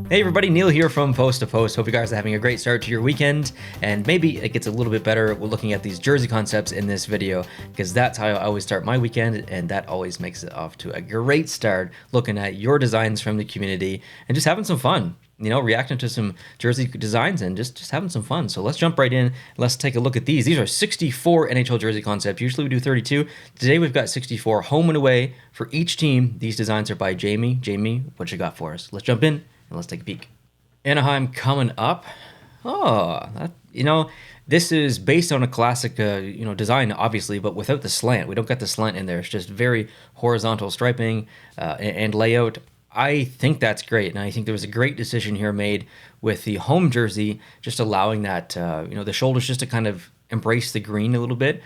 Hey everybody, Neil here from Post to Post. Hope you guys are having a great start to your weekend, and maybe it gets a little bit better. We're looking at these jersey concepts in this video, because that's how I always start my weekend, and that always makes it off to a great start, looking at your designs from the community, and just having some fun. You know, reacting to some jersey designs and just having some fun. So let's jump right in. Let's take a look at these. These are 64 NHL jersey concepts. Usually we do 32. Today we've got 64 home and away for each team. These designs are by Jamie. Jamie, what you got for us? Let's jump in and let's take a peek. Anaheim coming up. This is based on a classic, design, obviously, but without the slant. We don't get the slant in there. It's just very horizontal striping and layout. I think that's great, and I think there was a great decision here made with the home jersey, just allowing that, the shoulders just to kind of embrace the green a little bit.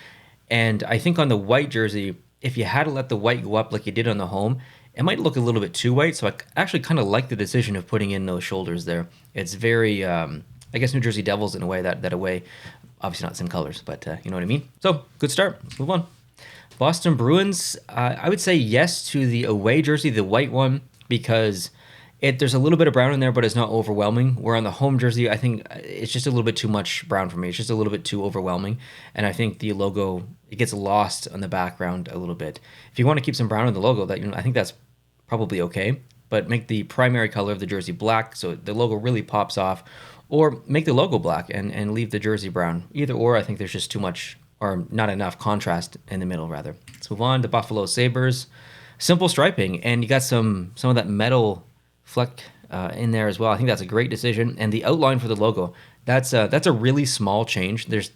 And I think on the white jersey, if you had to let the white go up like you did on the home, it might look a little bit too white, so I actually kind of like the decision of putting in those shoulders there. It's very, I guess, New Jersey Devils in a way, that away, obviously not the same colors, but you know what I mean? So, good start. Let's move on. Boston Bruins, I would say yes to the away jersey, the white one, because there's a little bit of brown in there, but it's not overwhelming. Where on the home jersey, I think it's just a little bit too much brown for me. It's just a little bit too overwhelming, and I think the logo, it gets lost on the background a little bit. If you want to keep some brown in the logo, I think that's probably okay, but make the primary color of the jersey black so the logo really pops off, or make the logo black and leave the jersey brown. Either or, I think there's just too much or not enough contrast in the middle, rather. Let's move on to Buffalo Sabres. Simple striping, and you got some of that metal fleck in there as well. I think that's a great decision. And the outline for the logo, that's a really small change. There's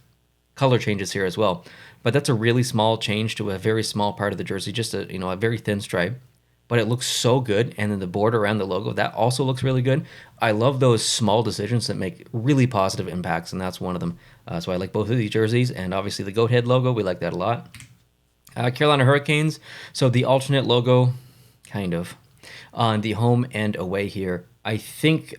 color changes here as well, but that's a really small change to a very small part of the jersey, just a very thin stripe. But it looks so good, and then the border around the logo, that also looks really good. I love those small decisions that make really positive impacts, and that's one of them. So I like both of these jerseys, and obviously the goat head logo, we like that a lot. Carolina Hurricanes, so the alternate logo, kind of, on the home and away here. I think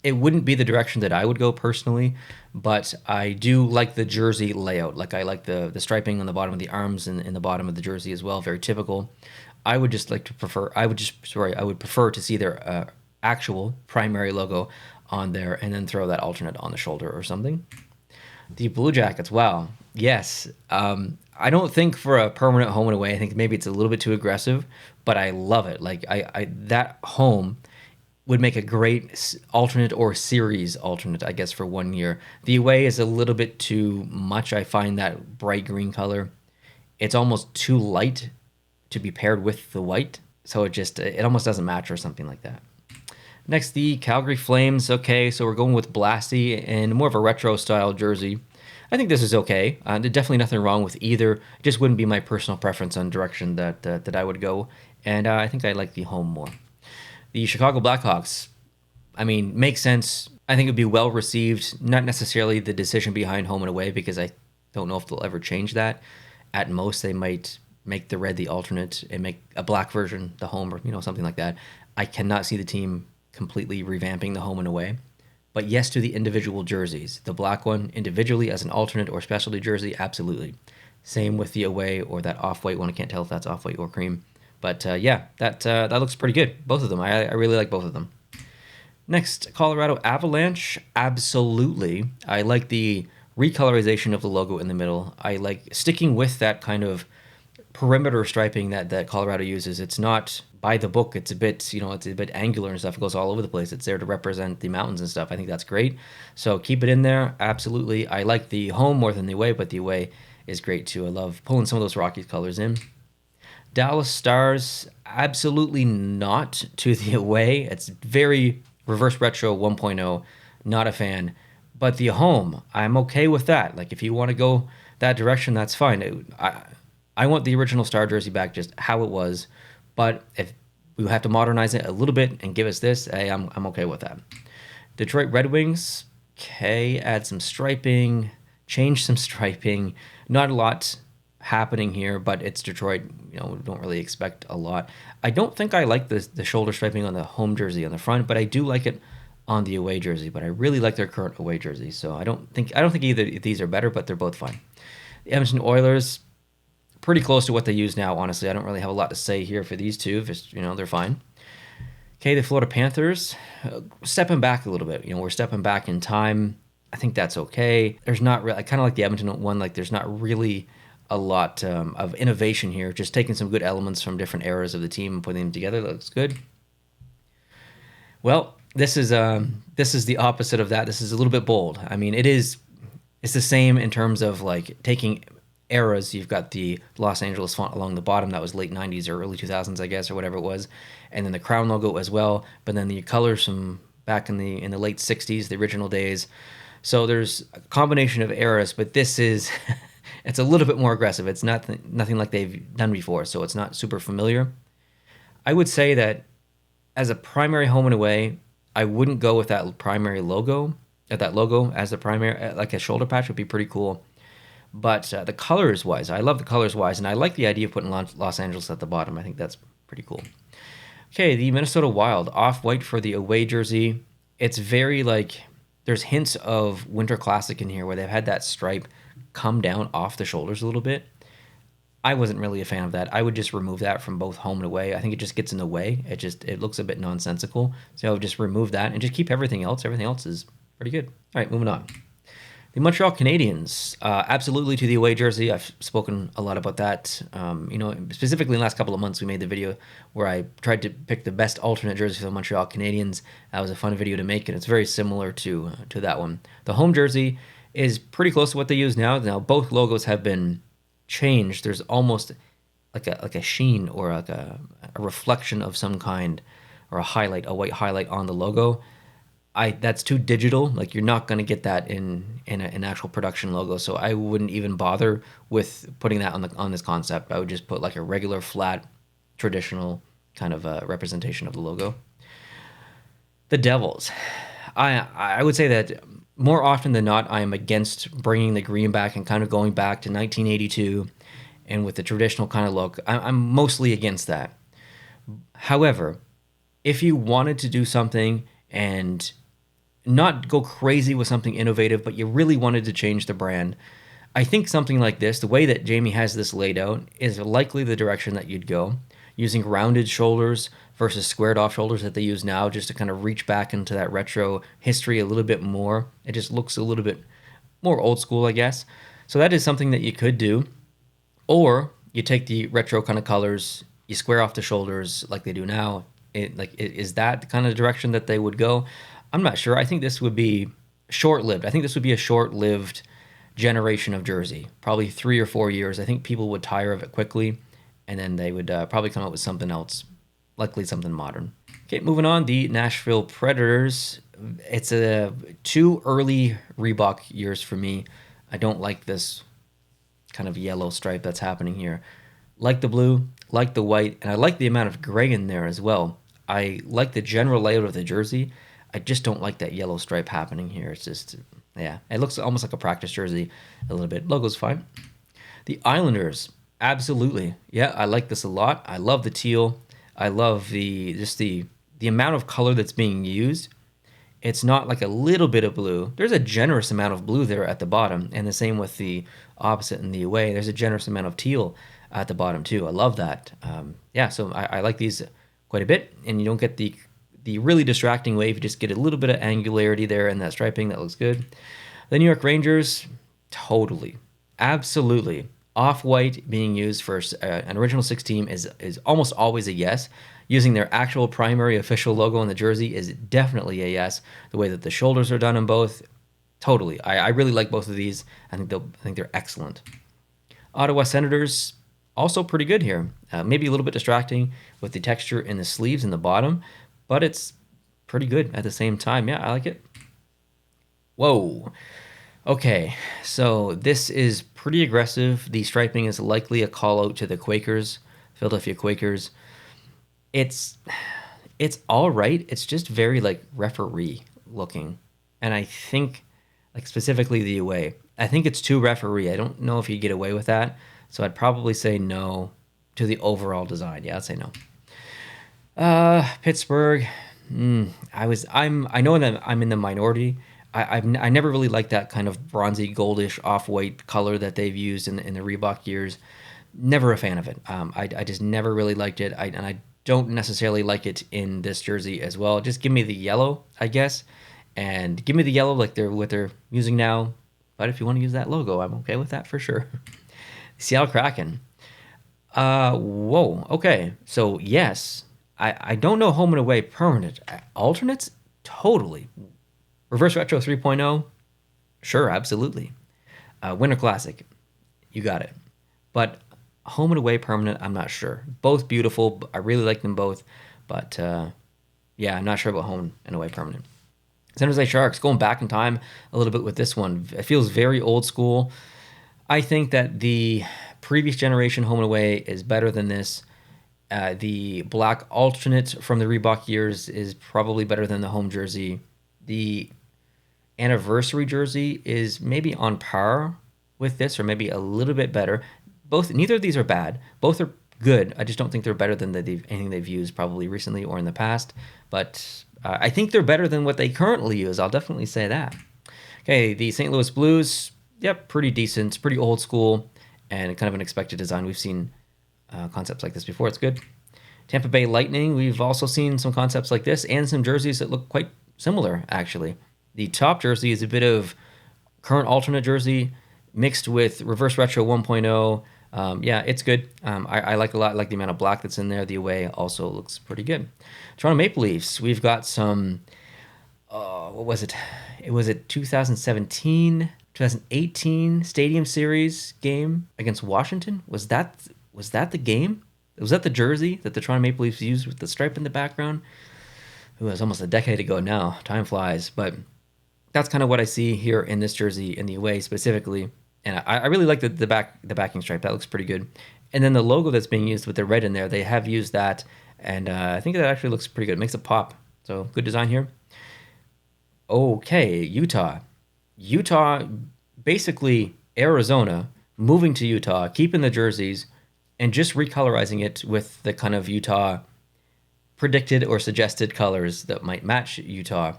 it wouldn't be the direction that I would go personally, but I do like the jersey layout. Like, I like the striping on the bottom of the arms and in the bottom of the jersey as well, very typical. I would prefer to see their actual primary logo on there and then throw that alternate on the shoulder or something. The Blue Jackets, wow. Yes. I don't think for a permanent home and away, I think maybe it's a little bit too aggressive, but I love it. Like, that home would make a great alternate or series alternate, I guess, for 1 year. The away is a little bit too much. I find that bright green color, it's almost too light to be paired with the white, so it almost doesn't match or something like that. Next, the Calgary Flames. Okay, so we're going with Blasty and more of a retro style jersey. I think this is okay. There's definitely nothing wrong with either. It just wouldn't be my personal preference on direction that I would go, and I think I like the home more. The Chicago Blackhawks, I mean, makes sense. I think it would be well received. Not necessarily the decision behind home and away, because I don't know if they'll ever change that. At most, they might make the red the alternate and make a black version the home, or something like that. I cannot see the team completely revamping the home and away. But yes to the individual jerseys. The black one individually as an alternate or specialty jersey, absolutely. Same with the away or that off-white one. I can't tell if that's off-white or cream. But that looks pretty good. Both of them. I really like both of them. Next, Colorado Avalanche. Absolutely. I like the recolorization of the logo in the middle. I like sticking with that kind of perimeter striping that Colorado uses. It's not by the book. It's a bit, it's a bit angular and stuff. It goes all over the place. It's there to represent the mountains and stuff. I think that's great. So keep it in there. Absolutely. I like the home more than the away, but the away is great too. I love pulling some of those Rockies colors in. Dallas Stars, absolutely not to the away. It's very reverse retro 1.0. Not a fan. But the home, I'm okay with that. Like, if you want to go that direction, that's fine. I want the original Star jersey back just how it was, but if we have to modernize it a little bit and give us this, hey, I'm okay with that. Detroit Red Wings, okay, add some striping, change some striping. Not a lot happening here, but it's Detroit. We don't really expect a lot. I don't think I like the shoulder striping on the home jersey on the front, but I do like it on the away jersey. But I really like their current away jersey, so I don't think either of these are better, but they're both fine. The Edmonton Oilers, pretty close to what they use now, honestly. I don't really have a lot to say here for these two. Just, they're fine. Okay, the Florida Panthers, stepping back a little bit. We're stepping back in time. I think that's okay. There's not really, kind of like the Edmonton one, like there's not really a lot of innovation here. Just taking some good elements from different eras of the team and putting them together. That looks good. Well, this is the opposite of that. This is a little bit bold. I mean, it's the same in terms of like taking eras. You've got the Los Angeles font along the bottom that was late 90s or early 2000s, I guess, or whatever it was, and then the crown logo as well, but then the colors from back in the late 60s, the original days. So there's a combination of eras, but this is it's a little bit more aggressive. It's nothing like they've done before, so it's not super familiar. I would say that as a primary home and away, I wouldn't go with that primary logo. That logo as the primary, like a shoulder patch would be pretty cool. But the colors wise, I love the colors wise, and I like the idea of putting Los Angeles at the bottom. I think that's pretty cool. Okay, the Minnesota Wild, off-white for the away jersey. It's very like, there's hints of Winter Classic in here where they've had that stripe come down off the shoulders a little bit. I wasn't really a fan of that. I would just remove that from both home and away. I think it just gets in the way. It looks a bit nonsensical. So I would just remove that and just keep everything else. Everything else is pretty good. All right, moving on. The Montreal Canadiens, absolutely to the away jersey. I've spoken a lot about that. Specifically in the last couple of months, we made the video where I tried to pick the best alternate jersey for the Montreal Canadiens. That was a fun video to make, and it's very similar to that one. The home jersey is pretty close to what they use now. Now both logos have been changed. There's almost like a sheen or like a reflection of some kind, or a white highlight on the logo. That's too digital. Like, you're not going to get that in an actual production logo. So I wouldn't even bother with putting that on this concept. I would just put like a regular flat traditional kind of representation of the logo. The Devils. I would say that more often than not, I am against bringing the green back and kind of going back to 1982 and with the traditional kind of look. I'm mostly against that. However, if you wanted to do something and not go crazy with something innovative, but you really wanted to change the brand, I think something like this, the way that Jamie has this laid out, is likely the direction that you'd go, using rounded shoulders versus squared off shoulders that they use now, just to kind of reach back into that retro history a little bit more. It just looks a little bit more old school, I guess. So that is something that you could do. Or you take the retro kind of colors, you square off the shoulders like they do now. Is that the kind of direction that they would go? I'm not sure. I think this would be short-lived. I think this would be a short-lived generation of jersey, probably 3 or 4 years. I think people would tire of it quickly, and then they would probably come up with something else, likely something modern. Okay, moving on, the Nashville Predators. It's too early Reebok years for me. I don't like this kind of yellow stripe that's happening here. Like the blue, like the white, and I like the amount of gray in there as well. I like the general layout of the jersey. I just don't like that yellow stripe happening here. It's just, yeah, it looks almost like a practice jersey a little bit. Logo's fine. The Islanders, absolutely. Yeah, I like this a lot. I love the teal. I love the amount of color that's being used. It's not like a little bit of blue. There's a generous amount of blue there at the bottom, and the same with the opposite in the away. There's a generous amount of teal at the bottom too. I love that. So I like these quite a bit, and you don't get the really distracting wave. You just get a little bit of angularity there and that striping. That looks good. The New York Rangers, totally, absolutely. Off-white being used for an original 6 team is almost always a yes. Using their actual primary official logo on the jersey is definitely a yes. The way that the shoulders are done in both, totally. I really like both of these. I think they're excellent. Ottawa Senators, also pretty good here. Maybe a little bit distracting with the texture in the sleeves and the bottom, but it's pretty good at the same time. Yeah, I like it. Whoa. Okay, so this is pretty aggressive. The striping is likely a call out to the Quakers, Philadelphia Quakers. It's all right. It's just very like referee looking, and I think like specifically the away. I think it's too referee. I don't know if you get away with that, so I'd probably say no to the overall design. Yeah, I'd say no. Pittsburgh. I know that I'm in the minority. I never really liked that kind of bronzy goldish off-white color that they've used in the Reebok years. Never a fan of it. I just never really liked it. I don't necessarily like it in this jersey as well. Just give me the yellow, I guess, and give me the yellow like what they're using now. But if you want to use that logo, I'm okay with that for sure. Seattle Kraken. Whoa. Okay. So yes, I don't know home and away permanent. Alternates, totally. Reverse Retro 3.0, sure, absolutely. Winter Classic, you got it. But home and away permanent, I'm not sure. Both beautiful. I really like them both. But yeah, I'm not sure about home and away permanent. San Jose Sharks, going back in time a little bit with this one. It feels very old school. I think that the previous generation home and away is better than this. The black alternate from the Reebok years is probably better than the home jersey. The anniversary jersey is maybe on par with this, or maybe a little bit better. Neither of these are bad. Both are good. I just don't think they're better than anything they've used probably recently or in the past. But I think they're better than what they currently use. I'll definitely say that. Okay, the St. Louis Blues. Yep, pretty decent, pretty old school, and kind of an expected design. We've seen concepts like this before. It's good. Tampa Bay Lightning. We've also seen some concepts like this and some jerseys that look quite similar, actually. The top jersey is a bit of current alternate jersey mixed with reverse retro 1.0. Yeah, it's good. I like a lot. I like the amount of black that's in there. The away also looks pretty good. Toronto Maple Leafs. We've got some. What was it? It was a 2017, 2018 Stadium Series game against Washington. Was that the game? Was that the jersey that the Toronto Maple Leafs used with the stripe in the background? It was almost a decade ago now. Time flies, but that's kind of what I see here in this jersey in the away specifically. And I really like the backing stripe. That looks pretty good. And then the logo that's being used with the red in there, they have used that, and I think that actually looks pretty good. It makes it pop. So good design here. Okay, Utah. Basically Arizona, moving to Utah, keeping the jerseys, and just recolorizing it with the kind of Utah predicted or suggested colors that might match Utah.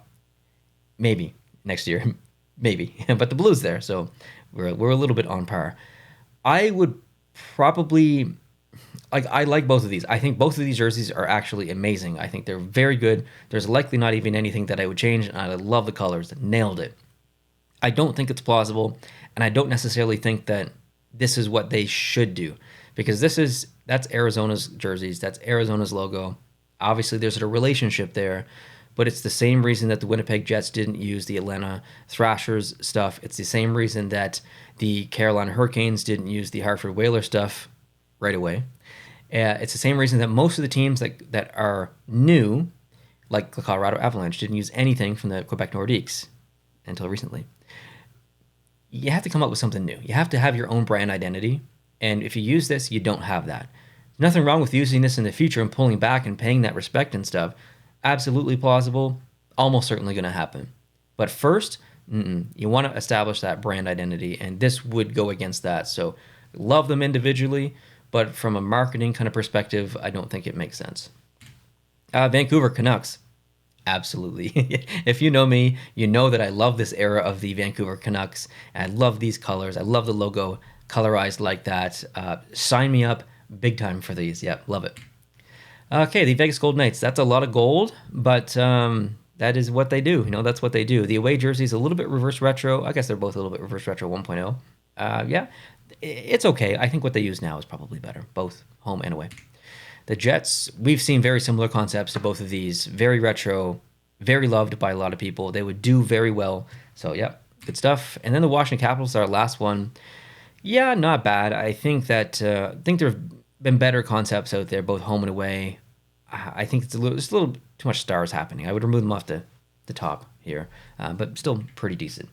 Maybe next year, maybe. But the blue's there, so we're a little bit on par. I would probably I like both of these. I think both of these jerseys are actually amazing. I think they're very good. There's likely not even anything that I would change, and I love the colors. Nailed it. I don't think it's plausible, and I don't necessarily think that this is what they should do, because that's Arizona's jerseys, that's Arizona's logo. Obviously, there's a relationship there, but it's the same reason that the Winnipeg Jets didn't use the Atlanta Thrashers stuff. It's the same reason that the Carolina Hurricanes didn't use the Hartford Whalers stuff right away. It's the same reason that most of the teams that are new, like the Colorado Avalanche, didn't use anything from the Quebec Nordiques until recently. You have to come up with something new. You have to have your own brand identity. And if you use this, you don't have that. There's nothing wrong with using this in the future and pulling back and paying that respect and stuff. Absolutely plausible. Almost certainly going to happen. But first, you want to establish that brand identity. And this would go against that. So love them individually. But from a marketing kind of perspective, I don't think it makes sense. Vancouver Canucks. Absolutely. If you know me, you know that I love this era of the Vancouver Canucks. And I love these colors. I love the logo colorized like that. Sign me up big time for these. Yep, love it. Okay, the Vegas Golden Knights. That's a lot of gold, but that is what they do. That's what they do. The away jersey is a little bit reverse retro. I guess they're both a little bit reverse retro 1.0. Yeah, it's okay. I think what they use now is probably better, both home and away. The Jets, we've seen very similar concepts to both of these. Very retro, very loved by a lot of people. They would do very well. So, yeah, good stuff. And then the Washington Capitals, our last one. Yeah, not bad. I think that there have been better concepts out there, both home and away. I think it's a little too much stars happening. I would remove them off the top here, but still pretty decent.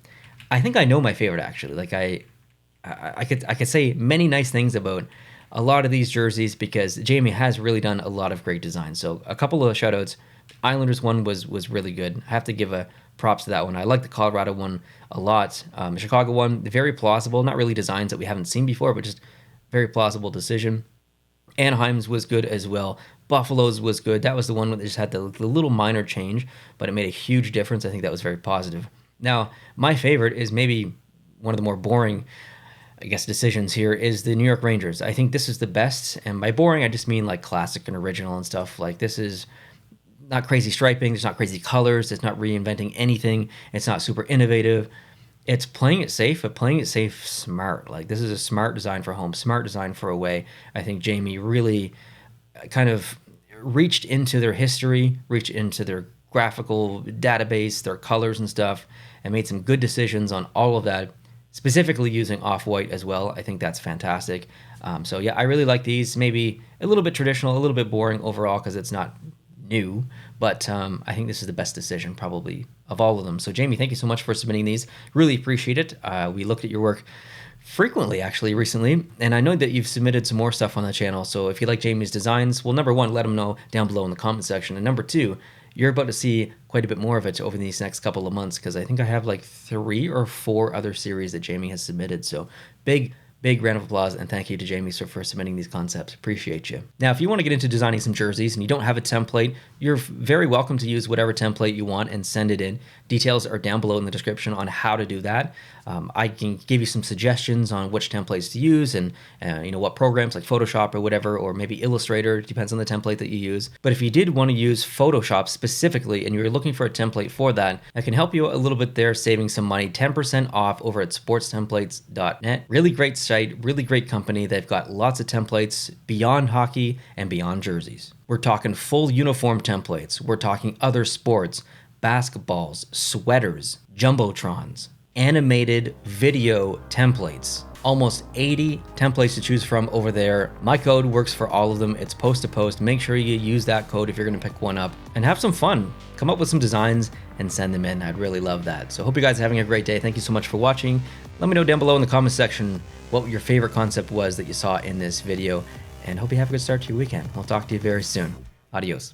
I think I know my favorite, actually. Like I could say many nice things about a lot of these jerseys because Jamie has really done a lot of great designs. So a couple of shout outs. Islanders one was really good. I have to give a props to that one. I like the Colorado one a lot. The Chicago one, very plausible. Not really designs that we haven't seen before, but just very plausible decision. Anaheim's was good as well. Buffalo's was good. That was the one that just had the little minor change, but it made a huge difference. I think that was very positive. Now, my favorite is maybe one of the more boring I guess, decisions here is the New York Rangers. I think this is the best, and by boring, I just mean like classic and original and stuff. Like this is not crazy striping, there's not crazy colors, it's not reinventing anything, it's not super innovative. It's playing it safe, but playing it safe smart. Like this is a smart design for home, smart design for away. I think Jamie really kind of reached into their history, reached into their graphical database, their colors and stuff, and made some good decisions on all of that, specifically using off-white as well. I think that's fantastic. So yeah, I really like these. Maybe a little bit traditional, a little bit boring overall because it's not new, but I think this is the best decision probably of all of them. So Jamie, thank you so much for submitting these. Really appreciate it. We looked at your work frequently actually recently, and I know that you've submitted some more stuff on the channel. So if you like Jamie's designs, well, number one, let them know down below in the comment section, and number two, you're about to see quite a bit more of it over these next couple of months, because I think I have like 3 or 4 other series that Jamie has submitted. So big round of applause and thank you to Jamie for submitting these concepts. Appreciate you. Now, if you want to get into designing some jerseys and you don't have a template, you're very welcome to use whatever template you want and send it in. Details are down below in the description on how to do that. I can give you some suggestions on which templates to use and what programs like Photoshop or whatever, or maybe Illustrator, depends on the template that you use. But if you did want to use Photoshop specifically and you're looking for a template for that, I can help you a little bit there, saving some money, 10% off over at sportstemplates.net. Really great site, really great company. They've got lots of templates beyond hockey and beyond jerseys. We're talking full uniform templates. We're talking other sports, basketballs, sweaters, jumbotrons, animated video templates. Almost 80 templates to choose from over there. My code works for all of them. It's post to post. Make sure you use that code if you're going to pick one up and have some fun. Come up with some designs and send them in. I'd really love that. So hope you guys are having a great day. Thank you so much for watching. Let me know down below in the comment section what your favorite concept was that you saw in this video, and hope you have a good start to your weekend. I'll talk to you very soon. Adios.